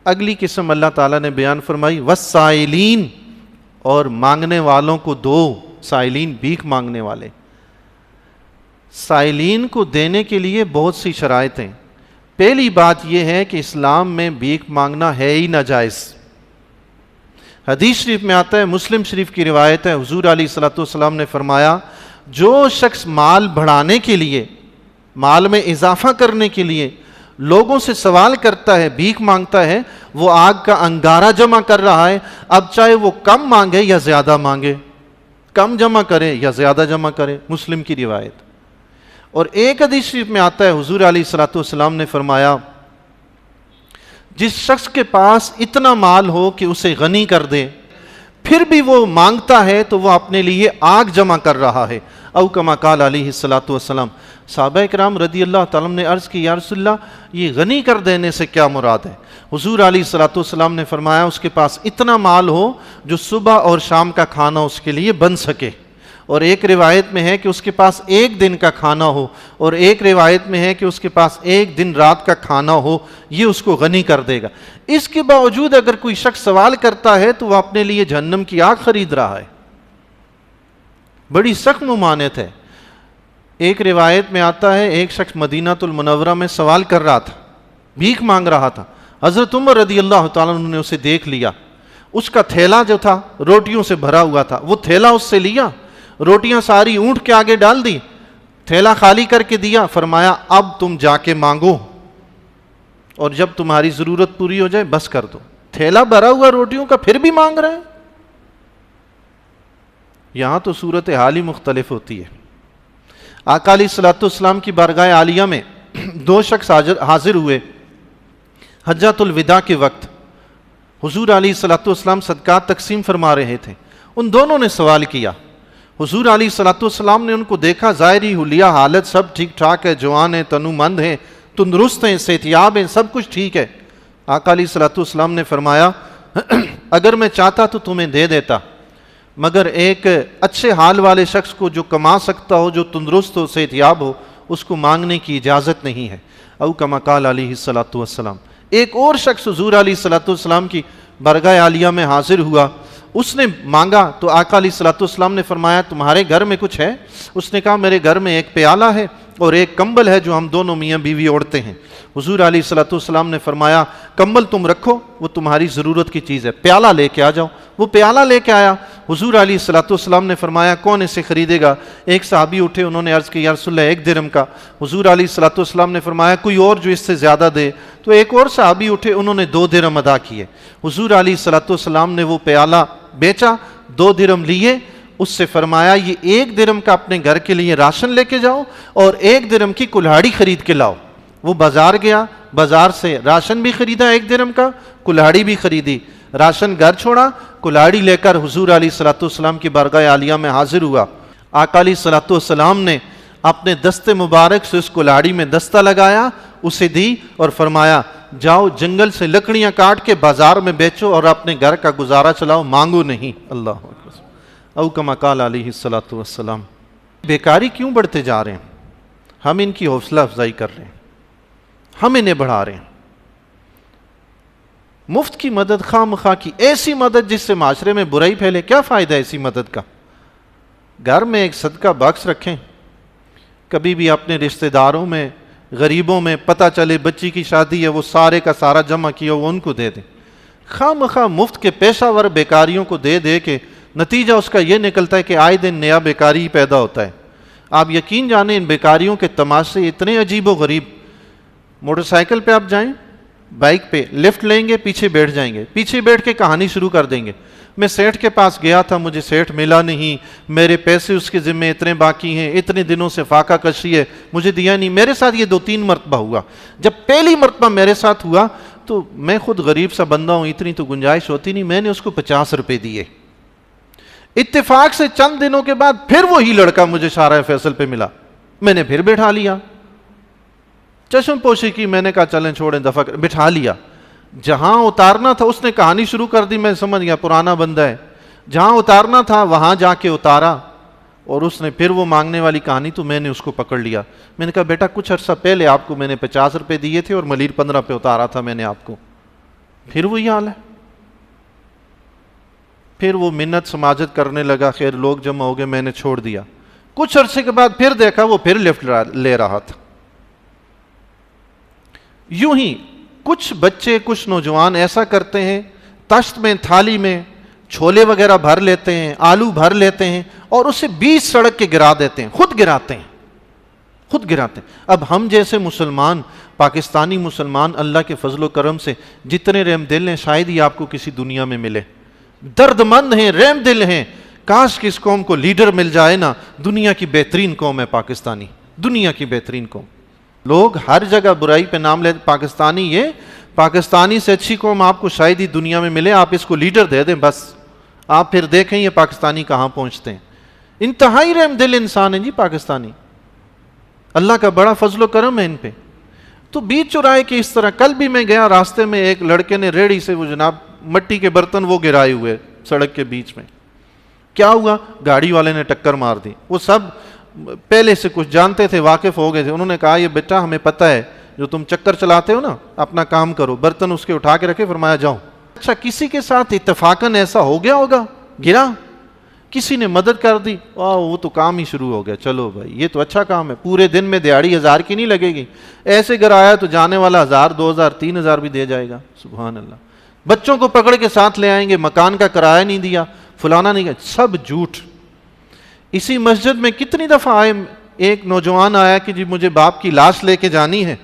اگلی قسم اللہ تعالیٰ نے بیان فرمائی والسائلین، اور مانگنے والوں کو دو. سائلین بھیک مانگنے والے. سائلین کو دینے کے لیے بہت سی شرائط ہیں. پہلی بات یہ ہے کہ اسلام میں بھیک مانگنا ہے ہی ناجائز. حدیث شریف میں آتا ہے، مسلم شریف کی روایت ہے، حضور علیہ الصلوۃ والسلام نے فرمایا جو شخص مال بڑھانے کے لیے، مال میں اضافہ کرنے کے لیے لوگوں سے سوال کرتا ہے، بھیک مانگتا ہے، وہ آگ کا انگارہ جمع کر رہا ہے. اب چاہے وہ کم مانگے یا زیادہ مانگے، کم جمع کرے یا زیادہ جمع کرے. مسلم کی روایت. اور ایک حدیث شریف میں آتا ہے، حضور علیہ الصلوۃ والسلام نے فرمایا جس شخص کے پاس اتنا مال ہو کہ اسے غنی کر دے، پھر بھی وہ مانگتا ہے تو وہ اپنے لیے آگ جمع کر رہا ہے. او کما قال علیہ الصلوۃ والسلام. صحابہ کرام رضی اللہ تعالیٰ نے عرض کی، یا رسول اللہ یہ غنی کر دینے سے کیا مراد ہے؟ حضور علیہ الصلوۃ والسلام نے فرمایا اس کے پاس اتنا مال ہو جو صبح اور شام کا کھانا اس کے لیے بن سکے. اور ایک روایت میں ہے کہ اس کے پاس ایک دن کا کھانا ہو، اور ایک روایت میں ہے کہ اس کے پاس ایک دن رات کا کھانا ہو. یہ اس کو غنی کر دے گا. اس کے باوجود اگر کوئی شخص سوال کرتا ہے تو وہ اپنے لیے جہنم کی آگ خرید رہا ہے. بڑی سخت ممانعت ہے. ایک روایت میں آتا ہے ایک شخص مدینہ المنورہ میں سوال کر رہا تھا، بھیک مانگ رہا تھا. حضرت عمر رضی اللہ تعالیٰ عنہ نے اسے دیکھ لیا. اس کا تھیلا جو تھا روٹیوں سے بھرا ہوا تھا، وہ تھیلا اس سے لیا، روٹیاں ساری اونٹ کے آگے ڈال دی، تھیلا خالی کر کے دیا. فرمایا اب تم جا کے مانگو، اور جب تمہاری ضرورت پوری ہو جائے بس کر دو. تھیلا بھرا ہوا روٹیوں کا پھر بھی مانگ رہے ہیں. یہاں تو صورت حال ہی مختلف ہوتی ہے. آقا علیہ الصلوۃ والسلام کی بارگاہ عالیہ میں دو شخص حاضر ہوئے حجۃ الوداع کے وقت. حضور علیہ الصلوۃ والسلام صدقات تقسیم فرما رہے تھے. ان دونوں نے سوال کیا. حضور علیہ الصلوۃ والسلام نے ان کو دیکھا، ظاہری حلیہ حالت سب ٹھیک ٹھاک ہے، جوان ہیں، تنو مند ہیں، تندرست ہیں، صحتیاب ہیں، سب کچھ ٹھیک ہے. آقا علیہ الصلوۃ والسلام نے فرمایا اگر میں چاہتا تو تمہیں دے دیتا، مگر ایک اچھے حال والے شخص کو جو کما سکتا ہو، جو تندرست ہو، صحتیاب ہو، اس کو مانگنے کی اجازت نہیں ہے. او کما قال علیہ الصلوۃ والسلام. ایک اور شخص حضور علیہ الصلوۃ والسلام کی بارگاہ عالیہ میں حاضر ہوا. اس نے مانگا تو آقا علیہ الصلوۃ والسلام نے فرمایا تمہارے گھر میں کچھ ہے؟ اس نے کہا میرے گھر میں ایک پیالہ ہے اور ایک کمبل ہے جو ہم دونوں میاں بیوی اوڑھتے ہیں. حضور علیہ الصلوۃ والسلام نے فرمایا کمبل تم رکھو، وہ تمہاری ضرورت کی چیز ہے، پیالہ لے کے آ جاؤ. وہ پیالہ لے کے آیا. حضور علیہ الصلوۃ والسلام نے فرمایا کون اسے خریدے گا؟ ایک صحابی اٹھے، انہوں نے عرض کی یا رسول اللہ 1 درہم کا. حضور علیہ الصلوۃ والسلام نے فرمایا کوئی اور جو اس سے زیادہ دے. تو ایک اور صحابی اٹھے، انہوں نے 2 درہم ادا کیے. حضور علیہ الصلوۃ والسلام نے وہ پیالہ بیچا، 2 درہم لیے. اس سے فرمایا یہ 1 درہم کا اپنے گھر کے لیے راشن لے کے جاؤ اور 1 درہم کی کلہاڑی خرید کے لاؤ. وہ بازار گیا، بازار سے راشن بھی خریدا 1 درہم کا، کلہاڑی بھی خریدی. راشن گھر چھوڑا، کلہاڑی لے کر حضور علیہ الصلوۃ والسلام کی بارگاہ عالیہ میں حاضر ہوا. آقا علیہ الصلوۃ والسلام نے اپنے دستے مبارک سے اس کلہاڑی میں دستہ لگایا، اسے دی اور فرمایا جاؤ جنگل سے لکڑیاں کاٹ کے بازار میں بیچو اور اپنے گھر کا گزارا چلاؤ، مانگو نہیں. اللہ اکبر. او کما قال علیہ الصلوۃ والسلام. بیکاری کیوں بڑھتے جا رہے ہیں؟ ہم ان کی حوصلہ افزائی کر رہے ہیں، ہم انہیں بڑھا رہے ہیں. مفت کی مدد، خواہ مخواہ کی ایسی مدد جس سے معاشرے میں برائی پھیلے، کیا فائدہ ہے ایسی مدد کا؟ گھر میں ایک صدقہ باکس رکھیں، کبھی بھی اپنے رشتہ داروں میں، غریبوں میں پتہ چلے بچی کی شادی ہے، وہ سارے کا سارا جمع کیا وہ ان کو دے دیں. خواہ مخواہ مفت کے پیشہ ور بیکاریوں کو دے دے کے نتیجہ اس کا یہ نکلتا ہے کہ آئے دن نیا بیکاری پیدا ہوتا ہے. آپ یقین جانیں ان بیکاریوں کے تماشے اتنے عجیب و غریب. موٹر سائیکل پہ آپ جائیں، بائک پہ لفٹ لیں گے، پیچھے بیٹھ جائیں گے، پیچھے بیٹھ کے کہانی شروع کر دیں گے. میں سیٹھ کے پاس گیا تھا، مجھے سیٹھ ملا نہیں، میرے پیسے اس کے ذمے اتنے باقی ہیں، اتنے دنوں سے فاقہ کشی ہے، مجھے دیا نہیں. میرے ساتھ یہ 2-3 مرتبہ ہوا. جب پہلی مرتبہ میرے ساتھ ہوا تو میں خود غریب سا بندہ ہوں، اتنی تو گنجائش ہوتی نہیں، میں نے اس کو 50 روپے دیے. اتفاق سے چند دنوں کے بعد پھر وہی لڑکا مجھے شارع فیصل پہ ملا، میں نے پھر بٹھا لیا، چشم پوشی کی. میں نے کہا چلیں چھوڑیں، دفعہ بٹھا لیا. جہاں اتارنا تھا اس نے کہانی شروع کر دی، میں سمجھ گیا پرانا بندہ ہے. جہاں اتارنا تھا وہاں جا کے اتارا اور اس نے پھر وہ مانگنے والی کہانی، تو میں نے اس کو پکڑ لیا. میں نے کہا بیٹا کچھ عرصہ پہلے آپ کو میں نے 50 روپے دیے تھے اور ملیر 15 پہ اتارا تھا میں نے آپ کو. پھر وہی حال ہے. پھر وہ منت سماجت کرنے لگا, خیر لوگ جمع ہو گئے, میں نے چھوڑ دیا. کچھ عرصے کے بعد پھر دیکھا وہ پھر لفٹ لے رہا تھا. یوں ہی کچھ بچے, کچھ نوجوان ایسا کرتے ہیں, تشت میں تھالی میں چھولے وغیرہ بھر لیتے ہیں, آلو بھر لیتے ہیں اور اسے 20 سڑک کے گرا دیتے ہیں, خود گراتے ہیں. اب ہم جیسے مسلمان, پاکستانی مسلمان, اللہ کے فضل و کرم سے جتنے رحم دل ہیں شاید ہی آپ کو کسی دنیا میں ملے. درد مند ہیں, رحم دل ہیں. کاش کہ اس قوم کو لیڈر مل جائے نا. دنیا کی بہترین قوم ہے پاکستانی, دنیا کی بہترین قوم. لوگ ہر جگہ برائی پہ نام لیتے, پاکستانی سے اچھی قوم آپ کو شاید ہی دنیا میں ملے. آپ اس کو لیڈر دے دیں بس, آپ پھر دیکھیں یہ پاکستانی کہاں پہنچتے ہیں. انتہائی رحم دل انسان ہیں جی پاکستانی, اللہ کا بڑا فضل و کرم ہے ان پہ. تو بیچ چرائے کہ اس طرح. کل بھی میں گیا, راستے میں ایک لڑکے نے ریڑھی سے وہ جناب مٹی کے برتن وہ گرائے ہوئے سڑک کے بیچ میں. کیا ہوا, گاڑی والے نے ٹکر مار دی. وہ سب پہلے سے کچھ جانتے تھے, واقف ہو گئے تھے. انہوں نے کہا یہ بیٹا ہمیں پتہ ہے جو تم چکر چلاتے ہو نا, اپنا کام کرو. برتن اس کے اٹھا کے رکھے, فرمایا جاؤ. اچھا کسی کے ساتھ اتفاقاً ایسا ہو گیا ہوگا, گرا, کسی نے مدد کر دی, وہ تو کام ہی شروع ہو گیا. چلو بھائی یہ تو اچھا کام ہے, پورے دن میں دیہڑی 1000 کی نہیں لگے گی. ایسے گرایا تو جانے والا 1000 2000 3000 بھی دے جائے گا. سبحان اللہ. بچوں کو پکڑ کے ساتھ لے آئیں گے, مکان کا کرایہ نہیں دیا, فلانا نہیں, سب جھوٹ. اسی مسجد میں کتنی دفعہ آئے, ایک نوجوان آیا کہ جی مجھے باپ کی لاش لے کے جانی ہے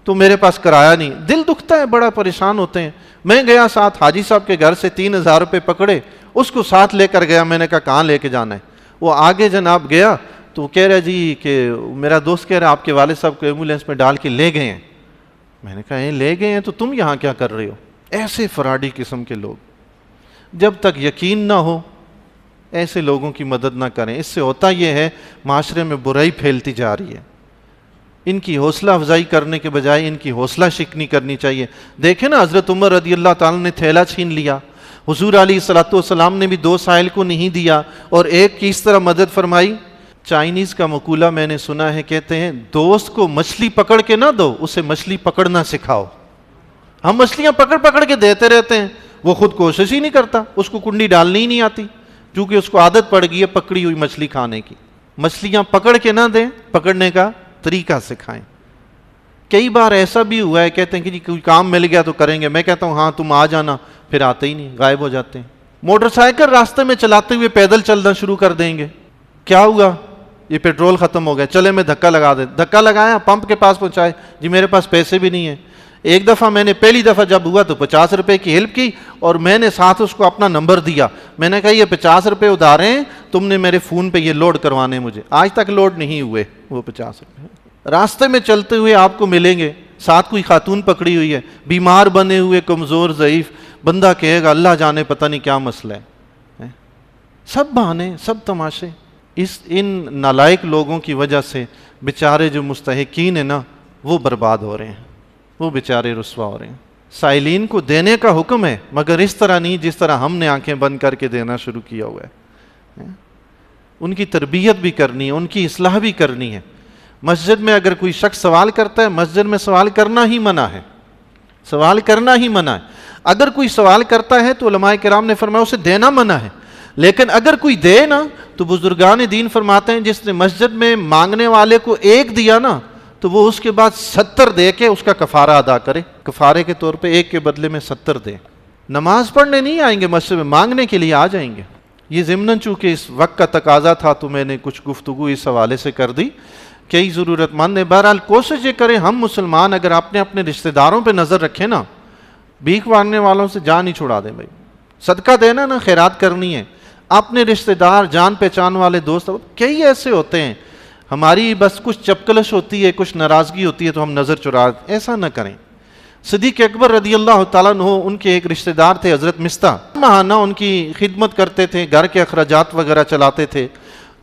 تو میرے پاس کرایہ نہیں. دل دکھتا ہے, بڑا پریشان ہوتے ہیں. میں گیا ساتھ حاجی صاحب کے گھر سے 3000 روپے پکڑے, اس کو ساتھ لے کر گیا. میں نے کہا کہاں لے کے جانا ہے؟ وہ آگے جناب گیا تو وہ کہہ رہا جی کہ میرا دوست کہہ رہا آپ کے والد صاحب کو ایمبولینس میں ڈال کے لے گئے ہیں. میں نے کہا لے گئے ہیں تو تم یہاں کیا کر رہے ہو؟ ایسے فراڈی قسم کے لوگ. جب تک یقین نہ ہو ایسے لوگوں کی مدد نہ کریں. اس سے ہوتا یہ ہے معاشرے میں برائی پھیلتی جا رہی ہے. ان کی حوصلہ افزائی کرنے کے بجائے ان کی حوصلہ شکنی کرنی چاہیے. دیکھیں نا حضرت عمر رضی اللہ تعالیٰ نے تھیلا چھین لیا, حضور علیہ الصلوۃ والسلام نے بھی 2 سائل کو نہیں دیا اور ایک کی اس طرح مدد فرمائی. چائنیز کا مقولہ میں نے سنا ہے, کہتے ہیں دوست کو مچھلی پکڑ کے نہ دو, اسے مچھلی پکڑنا سکھاؤ. ہم مچھلیاں پکڑ کے دیتے رہتے ہیں, وہ خود کوشش ہی نہیں کرتا, اس کو کنڈی ڈالنی ہی نہیں آتی کیونکہ اس کو عادت پڑ گئی ہے پکڑی ہوئی مچھلی کھانے کی. مچھلیاں پکڑ کے نہ دیں, پکڑنے کا طریقہ سکھائیں. کئی بار ایسا بھی ہوا ہے, کہتے ہیں کہ جی کوئی کام مل گیا تو کریں گے. میں کہتا ہوں ہاں تم آ جانا, پھر آتے ہی نہیں, غائب ہو جاتے ہیں. موٹر سائیکل راستے میں چلاتے ہوئے پیدل چلنا شروع کر دیں گے. کیا ہوا, یہ پیٹرول ختم ہو گیا, چلے میں دھکا لگا دے. دھکا لگایا, پمپ کے پاس پہنچائے, جی میرے پاس پیسے بھی نہیں ہیں. ایک دفعہ میں نے پہلی دفعہ جب ہوا تو 50 روپے کی ہیلپ کی اور میں نے ساتھ اس کو اپنا نمبر دیا. میں نے کہا یہ 50 روپے ادھار ہیں, تم نے میرے فون پہ یہ لوڈ کروانے مجھے. آج تک لوڈ نہیں ہوئے وہ 50 روپے. راستے میں چلتے ہوئے آپ کو ملیں گے, ساتھ کوئی خاتون پکڑی ہوئی ہے, بیمار بنے ہوئے, کمزور ضعیف. بندہ کہے گا اللہ جانے پتہ نہیں کیا مسئلہ ہے. سب بہانے, سب تماشے. ان نالائق لوگوں کی وجہ سے بیچارے جو مستحقین ہیں نا وہ برباد ہو رہے ہیں, وہ بیچارے رسوا ہو رہے ہیں. سائلین کو دینے کا حکم ہے مگر اس طرح نہیں جس طرح ہم نے آنکھیں بند کر کے دینا شروع کیا ہوا ہے. ان کی تربیت بھی کرنی ہے, ان کی اصلاح بھی کرنی ہے. مسجد میں اگر کوئی شخص سوال کرتا ہے, مسجد میں سوال کرنا ہی منع ہے, سوال کرنا ہی منع ہے. اگر کوئی سوال کرتا ہے تو علماء کرام نے فرمایا اسے دینا منع ہے, لیکن اگر کوئی دے نا تو بزرگان دین فرماتے ہیں جس نے مسجد میں مانگنے والے کو 1 دیا نا تو وہ اس کے بعد 70 دے کے اس کا کفارہ ادا کرے. کفارے کے طور پہ 1 کے بدلے میں 70 دے. نماز پڑھنے نہیں آئیں گے مسجد میں, مانگنے کے لیے آ جائیں گے. یہ ضمناً چونکہ اس وقت کا تقاضا تھا تو میں نے کچھ گفتگو اس حوالے سے کر دی. کئی ضرورت مند ہیں. بہرحال کوشش یہ کریں ہم مسلمان اگر اپنے رشتہ داروں پہ نظر رکھیں نا, بھیک مانگنے والوں سے جان ہی چھڑا دیں. بھائی صدقہ دینا نا, خیرات کرنی ہے. اپنے رشتہ دار, جان پہچان والے دوست کئی ایسے ہوتے ہیں, ہماری بس کچھ چپکلش ہوتی ہے, کچھ ناراضگی ہوتی ہے تو ہم نظر چرا. ایسا نہ کریں. صدیق اکبر رضی اللہ تعالیٰ عنہ, ان کے ایک رشتہ دار تھے حضرت مستہ, ماہانہ ان کی خدمت کرتے تھے, گھر کے اخراجات وغیرہ چلاتے تھے.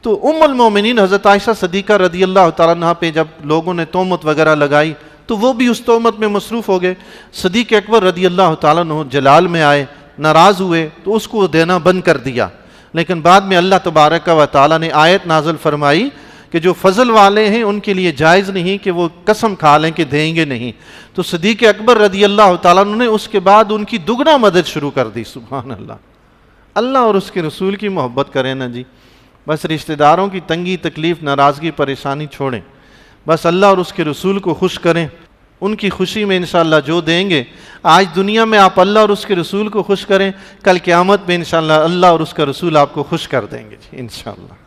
تو ام المومنین حضرت عائشہ صدیقہ رضی اللہ تعالیٰ عنہ پہ جب لوگوں نے تہمت وغیرہ لگائی تو وہ بھی اس تہمت میں مصروف ہو گئے. صدیق اکبر رضی اللہ تعالیٰ عنہ جلال میں آئے, ناراض ہوئے تو اس کو دینا بند کر دیا. لیکن بعد میں اللہ تبارک و تعالیٰ نے آیت نازل فرمائی کہ جو فضل والے ہیں ان کے لیے جائز نہیں کہ وہ قسم کھا لیں کہ دیں گے نہیں. تو صدیق اکبر رضی اللہ تعالیٰ عنہ نے اس کے بعد ان کی دگنا مدد شروع کر دی. سبحان اللہ. اللہ اور اس کے رسول کی محبت کریں نا جی. بس رشتہ داروں کی تنگی تکلیف ناراضگی پریشانی چھوڑیں, بس اللہ اور اس کے رسول کو خوش کریں. ان کی خوشی میں انشاءاللہ جو دیں گے, آج دنیا میں آپ اللہ اور اس کے رسول کو خوش کریں, کل قیامت میں انشاءاللہ اللہ اور اس کا رسول آپ کو خوش کر دیں گے جی انشاءاللہ.